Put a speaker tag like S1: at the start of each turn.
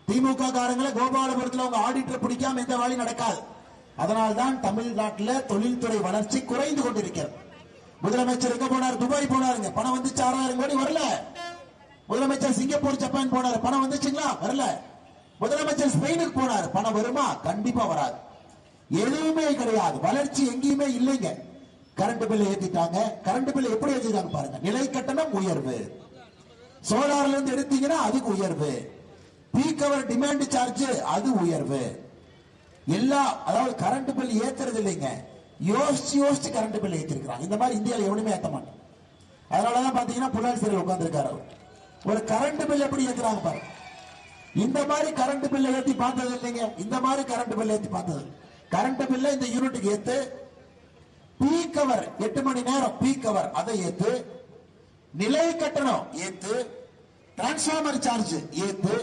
S1: திமுக காரங்களை கோபாலபுரத்தில் அவங்க ஆடிட்டர் பிடிக்காம எந்த வேலையும் நடக்காது. அதனால்தான் தமிழ்நாட்டில் தொழில்துறை வளர்ச்சி குறைந்து கொண்டிருக்கிறது. முதலமைச்சர் எங்க போனார்? துபாய் போனாருங்க, பணம் வந்துச்சு. 6000 கோடி வரல. முதலமைச்சர் சிங்கப்பூர் ஜப்பான் போனார், பணம் வந்துச்சுங்களா? வரல. முதலமைச்சர் ஸ்பெயினுக்கு போனார், பணம் வருமா? கண்டிப்பா வராது. எதுவுமே கிடையாது, வளர்ச்சி எங்கேயுமே இல்லைங்க. கரண்ட் பில் ஏத்திட்டாங்க. கரண்ட் பில் எப்படி ஏத்திட்டாங்க பாருங்க. நிலை கட்டணம் உயர்வு, சோலார்ல இருந்து எடுத்தீங்கன்னா அதுக்கு உயர்வு, பீக் அவர் டிமாண்ட் சார்ஜ் அது உயர்வு, எல்லா அதாவது கரண்ட் பில் ஏத்துறது இல்லைங்க. யோசிச்சு கரண்ட் பில் ஏத்திருக்கிறாங்க. இந்த மாதிரி இந்தியாவில் எவனுமே ஏத்த மாட்டான். அதனாலதான் பாத்தீங்கன்னா புலால் சிறையில் உட்கார்ந்து இருக்காரு. ஒரு கரண்ட் பில் எப்படி ஏத்துறாங்க பாருங்க. இந்த மாதிரி கரண்ட் பில் ஏத்தி பார்த்தது இல்லைங்க. இந்த மாதிரி கரண்ட் பில் ஏத்தி பார்த்தது. கரண்ட் பில்ல இந்த யூனிட்டுக்கு ஏத்து, பீக் அவர் 8 மணி நேரம் பீக் அவர் அதை ஏத்து, நிலை கட்டணம் ஏத்து, டிரான்ஸ்பார்மர் சார்ஜ் ஏத்து,